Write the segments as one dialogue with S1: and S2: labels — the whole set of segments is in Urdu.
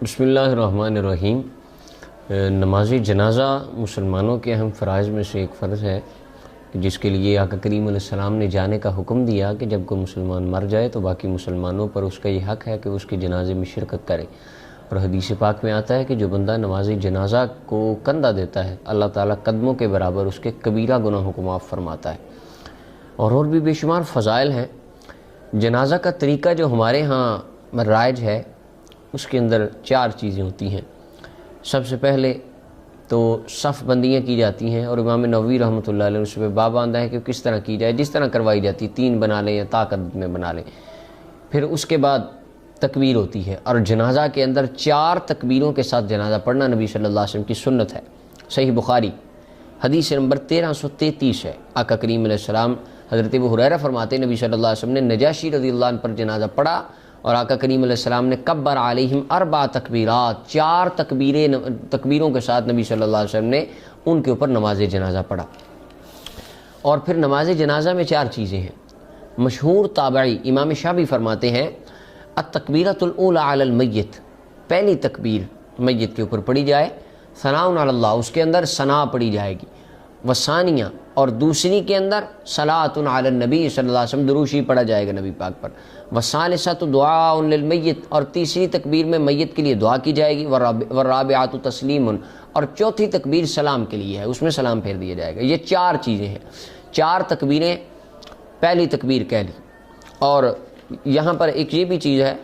S1: بسم اللہ الرحمن الرحیم۔ نماز جنازہ مسلمانوں کے اہم فرائض میں سے ایک فرض ہے جس کے لیے آقا کریم علیہ السلام نے جانے کا حکم دیا کہ جب کوئی مسلمان مر جائے تو باقی مسلمانوں پر اس کا یہ حق ہے کہ اس کے جنازے میں شرکت کرے۔ اور حدیث پاک میں آتا ہے کہ جو بندہ نماز جنازہ کو کندھا دیتا ہے اللہ تعالیٰ قدموں کے برابر اس کے کبیرہ گناہوں کو معاف فرماتا ہے۔ اور بھی بے شمار فضائل ہیں۔ جنازہ کا طریقہ جو ہمارے ہاں رائج ہے اس کے اندر 4 چیزیں ہوتی ہیں۔ سب سے پہلے تو صف بندیاں کی جاتی ہیں، اور امام نووی رحمۃ اللہ علیہ اس پہ باب باندھا ہے کہ کس طرح کی جائے، جس طرح کروائی جاتی، 3 بنا لیں یا طاقت میں بنا لیں۔ پھر اس کے بعد تکبیر ہوتی ہے، اور جنازہ کے اندر 4 تکبیروں کے ساتھ جنازہ پڑھنا نبی صلی اللہ علیہ وسلم کی سنت ہے۔ صحیح بخاری حدیث نمبر 1333 ہے۔ آقا کریم علیہ السلام حضرت ابو ہریرہ فرماتے ہیں نبی صلی اللہ علیہ وسلم نے نجاشی رضی اللہ عنہ پر جنازہ پڑھا، اور آقا کریم علیہ السلام نے کبر علیہم 4 تکبیرات، 4 تکبیروں کے ساتھ نبی صلی اللہ علیہ وسلم نے ان کے اوپر نماز جنازہ پڑھا۔ اور پھر نماز جنازہ میں 4 چیزیں ہیں۔ مشہور تابعی امام شافعی فرماتے ہیں التکبیرۃ الاولی علی المیت، پہلی تکبیر میت کے اوپر پڑھی جائے، ثناء علی اللہ، اس کے اندر ثنا پڑھی جائے گی، وثانیہ، اور دوسری کے اندر صلاۃ علی النبی صلی اللہ علیہ وسلم، دروشی پڑھا جائے گا نبی پاک پر، وثالثۃ دعاء للمیت، اور تیسری تکبیر میں میت کے لیے دعا کی جائے گی، والرابعۃ تسلیم، اور چوتھی تکبیر سلام کے لیے ہے، اس میں سلام پھیر دیا جائے گا۔ یہ 4 چیزیں ہیں، 4 تکبیریں پہلی تکبیر کہہ لی۔ اور یہاں پر ایک یہ بھی چیز ہے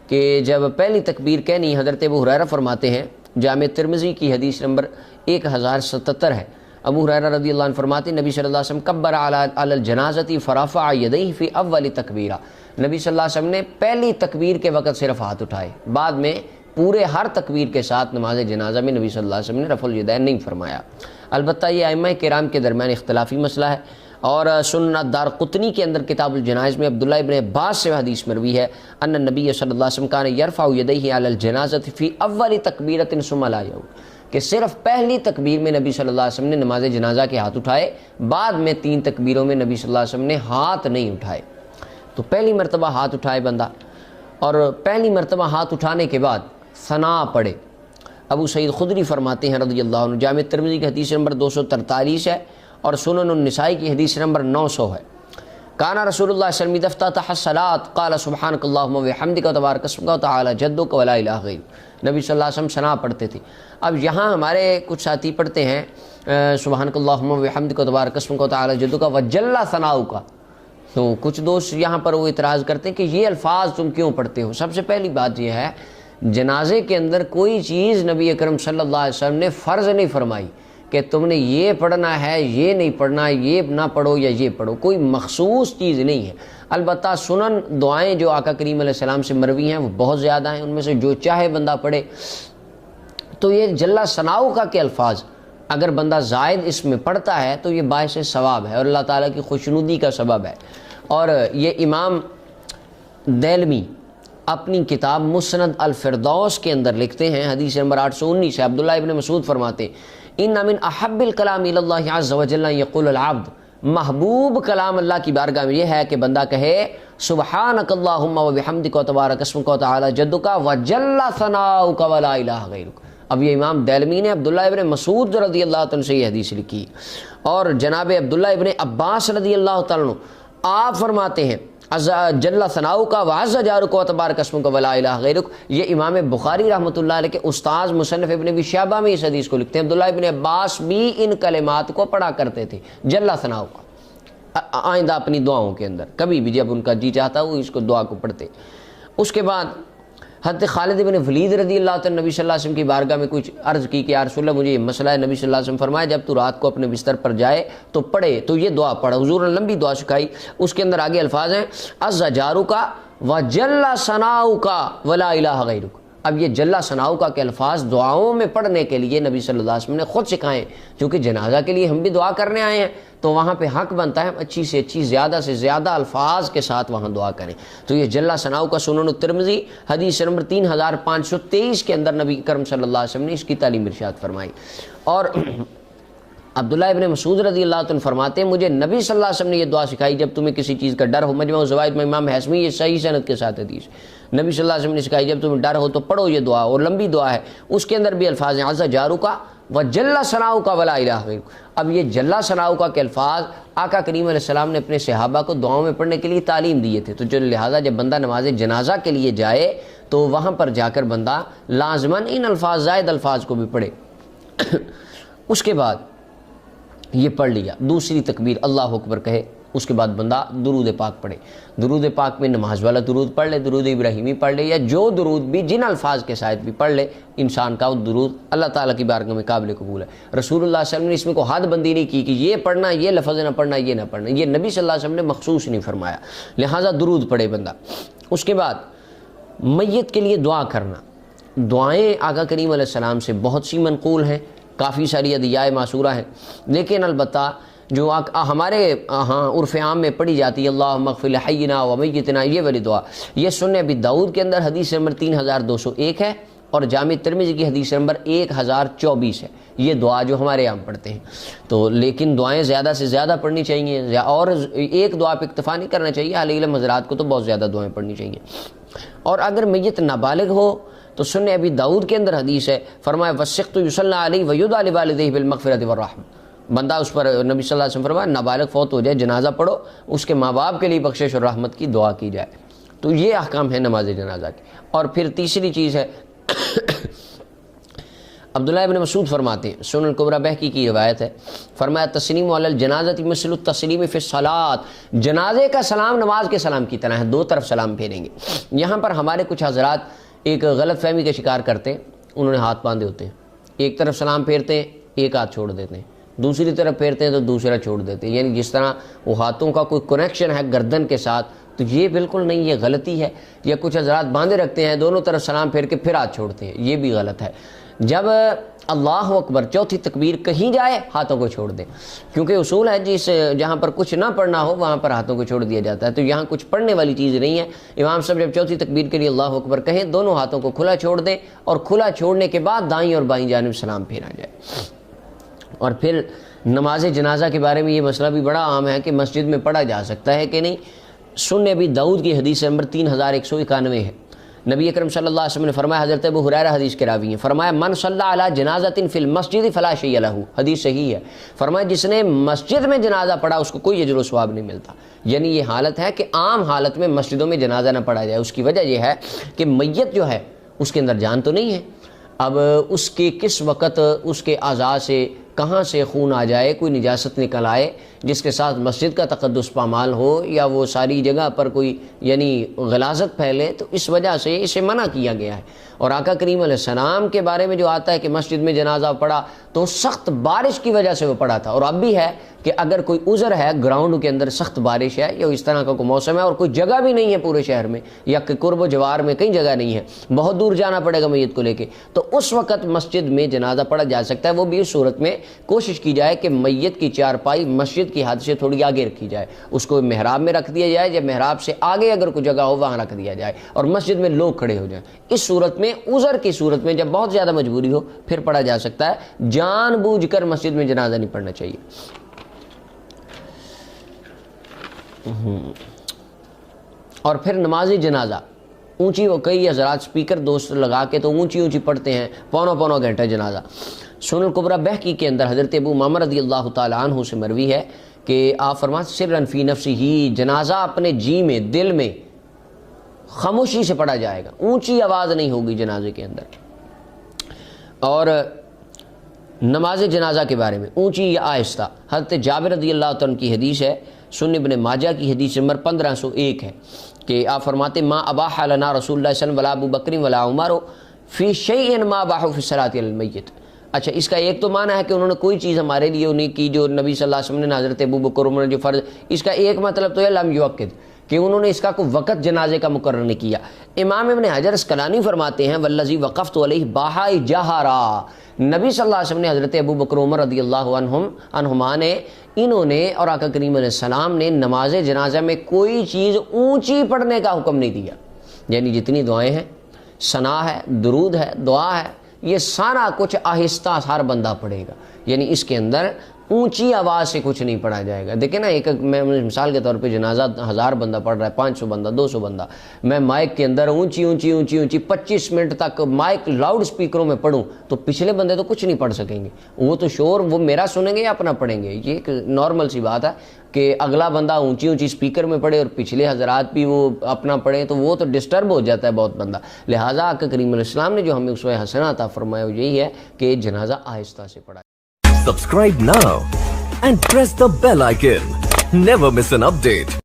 S1: کہ جب پہلی تکبیر کہنی، حضرت ابو ہریرہ فرماتے ہیں، جامع ترمذی کی حدیث نمبر 1077 ہے، ابو ہریرہ رضی اللہ عنہ فرماتے ہیں نبی صلی اللہ علیہ وسلم کبر علی الجنازۃ فرفع یدیہ فی اول تکبیرہ، نبی صلی اللہ علیہ وسلم نے پہلی تکبیر کے وقت صرف ہاتھ اٹھائے، بعد میں پورے ہر تکبیر کے ساتھ نماز جنازہ میں نبی صلی اللہ علیہ وسلم نے رفع الیدین نہیں فرمایا۔ البتہ یہ ائمہ کرام کے درمیان اختلافی مسئلہ ہے، اور سنن دارقطنی کے اندر کتاب الجنائز میں عبداللہ ابن عباس سے حدیث مروی ہے ان النبی صلی اللہ علیہ وسلم کان یرفع یدیہ علی الجنازۃ فی اول تکبیرۃ ثم لا یعود، کہ صرف پہلی تکبیر میں نبی صلی اللہ علیہ وسلم نے نماز جنازہ کے ہاتھ اٹھائے، بعد میں 3 تکبیروں میں نبی صلی اللہ علیہ وسلم نے ہاتھ نہیں اٹھائے۔ تو پہلی مرتبہ ہاتھ اٹھائے بندہ، اور پہلی مرتبہ ہاتھ اٹھانے کے بعد ثنا پڑھے۔ ابو سعید خدری فرماتے ہیں رضی اللہ عنہ، جامع ترمذی کی حدیث نمبر 243 ہے، اور سنن النسائی کی حدیث نمبر 900 ہے۔ کانا رسول اللہ صلی اللہ علیہ وسلم افتتح الصلاۃ قال سبحانک اللہم وبحمدک وتبارک اسمک وتعالی جدک ولا الہ غیرک، نبی صلی اللہ علیہ وسلم ثنا پڑھتے تھے۔ اب یہاں ہمارے کچھ ساتھی پڑھتے ہیں سبحانک اللہم وبحمدک وتبارک اسمک وتعالی جدک وجل ثناؤک، تو کچھ دوست یہاں پر وہ اعتراض کرتے ہیں کہ یہ الفاظ تم کیوں پڑھتے ہو۔ سب سے پہلی بات یہ ہے، جنازے کے اندر کوئی چیز نبی اکرم صلی اللہ علیہ وسلم نے فرض نہیں فرمائی کہ تم نے یہ پڑھنا ہے، یہ نہیں پڑھنا، یہ نہ پڑھو یا یہ پڑھو، کوئی مخصوص چیز نہیں ہے۔ البتہ سنن دعائیں جو آقا کریم علیہ السلام سے مروی ہیں وہ بہت زیادہ ہیں، ان میں سے جو چاہے بندہ پڑھے۔ تو یہ جل ثناؤ کا کے الفاظ اگر بندہ زائد اس میں پڑھتا ہے تو یہ باعث ثواب ہے اور اللہ تعالیٰ کی خوشنودی کا سبب ہے۔ اور یہ امام دیلمی اپنی کتاب مسند الفردوس کے اندر لکھتے ہیں، حدیث نمبر 819 ہے، عبداللہ ابن مسعود فرماتے ہیں ان من احب الکلام الی اللہ عز وجل یقول العبد، محبوب کلام اللہ کی بارگاہ میں یہ ہے کہ بندہ کہے سبحانک اللہم وبحمدک وتبارک اسمک وتعالی جدک وجل ثناؤک ولا الہ غیرک۔ اب یہ امام دیلمی نے عبداللہ ابن مسعود رضی اللہ عنہ سے یہ حدیث لکھی، اور جناب عبداللہ ابن عباس رضی اللہ تعالیٰ عنہ آپ فرماتے ہیں جل ثناؤک وعز جارک وتبارک اسمک ولا الہ غیرک۔ یہ امام بخاری رحمۃ اللہ علیہ کے استاذ مصنف ابن ابی شیبہ میں اس حدیث کو لکھتے ہیں۔ عبداللہ ابن عباس بھی ان کلمات کو پڑھا کرتے تھے، جل ثناؤک، آئندہ اپنی دعاؤں کے اندر کبھی بھی جب ان کا جی چاہتا وہ اس کو دعا کو پڑھتے۔ اس کے بعد حضرت خالد بن ولید رضی اللہ عنہ نبی صلی اللہ علیہ وسلم کی بارگاہ میں کچھ عرض کی کہ یا رسول اللہ مجھے یہ مسئلہ ہے، نبی صلی اللہ علیہ وسلم فرمایا جب تو رات کو اپنے بستر پر جائے تو پڑھے، تو یہ دعا پڑھا۔ حضور نے لمبی دعا سکھائی، اس کے اندر آگے الفاظ ہیں عز جارک وجل ثناؤک ولا الہ غیرک۔ اب یہ جل ثناؤک کے الفاظ دعاؤں میں پڑھنے کے لیے نبی صلی اللہ علیہ وسلم نے خود سکھائے، کیونکہ جنازہ کے لیے ہم بھی دعا کرنے آئے ہیں تو وہاں پہ حق بنتا ہے اچھی سے اچھی زیادہ سے زیادہ الفاظ کے ساتھ وہاں دعا کریں۔ تو یہ جل ثناؤک کا سنن الترمذی حدیث نمبر 3523 کے اندر نبی کرم صلی اللہ علیہ وسلم نے اس کی تعلیم ارشاد فرمائی۔ اور عبداللہ ابن مسعود رضی اللہ عنہ فرماتے ہیں مجھے نبی صلی اللہ علیہ وسلم نے یہ دعا سکھائی جب تمہیں کسی چیز کا ڈر ہو. مجمع الزوائد میں امام حسمی یہ صحیح سند کے ساتھ حدیث نبی صلی اللہ علیہ وسلم نے سکھائی جب تمہیں ڈر ہو تو پڑھو یہ دعا, اور لمبی دعا ہے. اس کے اندر بھی الفاظ ہیں عز جارک و جل ثناؤک ولا الہ غیرک. اب یہ جل ثناؤک کے الفاظ آقا کریم علیہ السلام نے اپنے صحابہ کو دعاؤں میں پڑھنے کے لیے تعلیم دیے تھے, تو جو لہٰذا جب بندہ نماز جنازہ کے لیے جائے تو وہاں پر جا کر بندہ لازماً ان الفاظ زائد الفاظ کو بھی پڑھے. اس کے بعد یہ پڑھ لیا, دوسری تکبیر اللہ اکبر کہے, اس کے بعد بندہ درود پاک پڑھے. درود پاک میں نماز والا درود پڑھ لے, درود ابراہیمی پڑھ لے, یا جو درود بھی جن الفاظ کے ساتھ بھی پڑھ لے انسان کا وہ درود اللہ تعالیٰ کی بارگاہ میں قابل قبول ہے. رسول اللہ صلی اللہ علیہ وسلم نے اس میں کوئی حد بندی نہیں کی کہ یہ پڑھنا, یہ لفظ نہ پڑھنا, یہ نہ پڑھنا, یہ نبی صلی اللہ علیہ وسلم نے مخصوص نہیں فرمایا, لہٰذا درود پڑھے بندہ. اس کے بعد میت کے لیے دعا کرنا. دعائیں آقا کریم علیہ السلام سے بہت سی منقول ہیں, کافی ساری ادعیائے معصورہ ہیں, لیکن البتہ جو ہمارے عرف عام میں پڑھی جاتی ہے اللہم اغفر لحینا و میتنا, یہ والی دعا یہ سنن ابی داؤد کے اندر حدیث نمبر 3201 ہے, اور جامع ترمذی کی حدیث نمبر 1024 ہے. یہ دعا جو ہمارے یہاں پڑھتے ہیں, تو لیکن دعائیں زیادہ سے زیادہ پڑھنی چاہیے, اور ایک دعا پہ اکتفا نہیں کرنا چاہیے. اہل علم حضرات کو تو بہت زیادہ دعائیں پڑھنی چاہیے. اور اگر میت نابالغ ہو تو سنن ابی داؤد کے اندر حدیث ہے, فرمایا وسقط یصلی علیہ ویدعا لوالدیہ بالمغفرۃ والرحمہ. بندہ اس پر نبی صلی اللہ علیہ وسلم فرمایا نابالغ فوت ہو جائے جنازہ پڑھو, اس کے ماں باپ کے لیے بخشش اور رحمت کی دعا کی جائے. تو یہ احکام ہے نماز جنازہ کے. اور پھر تیسری چیز ہے عبداللہ ابن مسعود فرماتے ہیں, سنن الکبریٰ بہقی کی روایت ہے, فرمایا تسلیم علی الجنازۃ مثل التسلیم فی الصلاۃ. جنازے کا سلام نماز کے سلام کی طرح ہے, دو طرف سلام پھیریں گے. یہاں پر ہمارے کچھ حضرات ایک غلط فہمی کا شکار کرتے ہیں, انہوں نے ہاتھ باندھے ہوتے ہیں, ایک طرف سلام پھیرتے ہیں ایک ہاتھ چھوڑ دیتے ہیں, دوسری طرف پھیرتے ہیں تو دوسرا چھوڑ دیتے ہیں, یعنی جس طرح وہ ہاتھوں کا کوئی کنیکشن ہے گردن کے ساتھ, تو یہ بالکل نہیں, یہ غلطی ہے. یا کچھ حضرات باندھے رکھتے ہیں دونوں طرف سلام پھیر کے پھر ہاتھ چھوڑتے ہیں, یہ بھی غلط ہے. جب اللہ اکبر چوتھی تکبیر کہیں جائے ہاتھوں کو چھوڑ دیں, کیونکہ اصول ہے جس جہاں پر کچھ نہ پڑھنا ہو وہاں پر ہاتھوں کو چھوڑ دیا جاتا ہے, تو یہاں کچھ پڑھنے والی چیز نہیں ہے. امام صاحب جب چوتھی تکبیر کے لیے اللہ اکبر کہیں دونوں ہاتھوں کو کھلا چھوڑ دیں, اور کھلا چھوڑنے کے بعد دائیں اور بائیں جانب سلام پھیرا جائے. اور پھر نماز جنازہ کے بارے میں یہ مسئلہ بھی بڑا عام ہے کہ مسجد میں پڑھا جا سکتا ہے کہ نہیں. سنن ابی داؤد کی حدیث نمبر 3191 ہے, نبی اکرم صلی اللہ علیہ وسلم نے فرمایا, حضرت ابو ہریرہ حدیث کے راوی ہیں, فرمایا من صلی علی جنازۃ فی المسجد فلا شیء لہ. حدیث صحیح ہے, فرمایا جس نے مسجد میں جنازہ پڑھا اس کو کوئی اجر و ثواب نہیں ملتا. یعنی یہ حالت ہے کہ عام حالت میں مسجدوں میں جنازہ نہ پڑھا جائے. اس کی وجہ یہ ہے کہ میت جو ہے اس کے اندر جان تو نہیں ہے, اب اس کے کس وقت اس کے اعضاء سے کہاں سے خون آ جائے, کوئی نجاست نکل آئے جس کے ساتھ مسجد کا تقدس پامال ہو, یا وہ ساری جگہ پر کوئی یعنی غلاظت پھیلے, تو اس وجہ سے اسے منع کیا گیا ہے. اور آقا کریم علیہ السلام کے بارے میں جو آتا ہے کہ مسجد میں جنازہ پڑھا تو سخت بارش کی وجہ سے وہ پڑھا تھا. اور اب بھی ہے کہ اگر کوئی عذر ہے, گراؤنڈ کے اندر سخت بارش ہے یا اس طرح کا کوئی موسم ہے اور کوئی جگہ بھی نہیں ہے پورے شہر میں, یا کہ قرب و جوار میں کئی جگہ نہیں ہے, بہت دور جانا پڑے گا میت کو لے کے, تو اس وقت مسجد میں جنازہ پڑھا جا سکتا ہے. وہ بھی اس صورت میں کوشش کی جائے کہ میت کی چارپائی مسجد کی حد سے تھوڑی آگے رکھی جائے, اس کو محراب میں رکھ دیا جائے, یا محراب سے آگے اگر کوئی جگہ ہو وہاں رکھ دیا جائے, اور مسجد میں لوگ کھڑے ہو جائیں. اس صورت میں عذر کی صورت میں جب بہت زیادہ مجبوری ہو پھر پڑھا جا سکتا ہے, جان بوجھ کر مسجد میں جنازہ نہیں پڑھنا چاہیے. اور پھر نماز جنازہ اونچی, وہ کئی حضرات سپیکر دوست لگا کے تو اونچی اونچی پڑھتے ہیں, پونا گھنٹہ جنازہ. سنن الکبریٰ بہقی کے اندر حضرت ابو امامہ رضی اللہ تعالی عنہ سے مروی ہے کہ آپ فرماتے سرًا فی نفسہ, جنازہ اپنے جی میں دل میں خاموشی سے پڑھا جائے گا, اونچی آواز نہیں ہوگی جنازے کے اندر. اور نماز جنازہ کے بارے میں اونچی یا آہستہ, حضرت جابر رضی اللہ عنہ کی حدیث ہے, سنن ابن ماجہ کی حدیث نمبر 1501 ہے کہ آپ فرماتے ما اباح لنا رسول اللہ صلی اللہ علیہ وسلم ولا ابو بکر ولا عمر فی شیء ما اباحوا فی الصلاۃ علی المیت. اچھا, اس کا ایک تو معنی ہے کہ انہوں نے کوئی چیز ہمارے لیے انہیں کی جو نبی صلی اللہ علیہ وسلم نے, حضرت ابو بکر عمر نے جو فرض, اس کا ایک مطلب تو ہے لم یوقت, کہ انہوں نے اس کا کوئی وقت جنازے کا مقرر نہیں کیا. امام ابن حجر اسقلانی فرماتے ہیں والذی وقفت علیہ باہا جہرا, نبی صلی اللہ علیہ وسلم نے حضرت ابو بکر عمر رضی اللہ عنہما نے, انہوں نے اور آقا کریم علیہ السلام نے نماز جنازہ میں کوئی چیز اونچی پڑھنے کا حکم نہیں دیا. یعنی جتنی دعائیں ہیں, ثنا ہے, درود ہے, دعا ہے, یہ سارا کچھ آہستہ ہر بندہ پڑھے گا. یعنی اس کے اندر اونچی آواز سے کچھ نہیں پڑھا جائے گا. دیکھیں نا، ایک میں مثال کے طور پہ جنازہ 1000 بندہ پڑھ رہا ہے، 500 بندہ، 200 بندہ، میں مائک کے اندر اونچی اونچی اونچی اونچی 25 منٹ تک مائک لاؤڈ سپیکروں میں پڑھوں تو پچھلے بندے تو کچھ نہیں پڑھ سکیں گے. وہ تو شور وہ میرا سنیں گے یا اپنا پڑھیں گے. یہ ایک نارمل سی بات ہے کہ اگلا بندہ اونچی اونچی سپیکر میں پڑھے اور پچھلے حضرات بھی وہ اپنا پڑھیں تو وہ تو ڈسٹرب ہو جاتا ہے بہت بندہ. لہٰذا آقا کریم علیہ السلام نے جو ہمیں اسوہ حسنہ عطا فرمایا وہ یہی ہے کہ جنازہ آہستہ سے پڑھا.
S2: Subscribe now and press the bell icon. Never miss an update.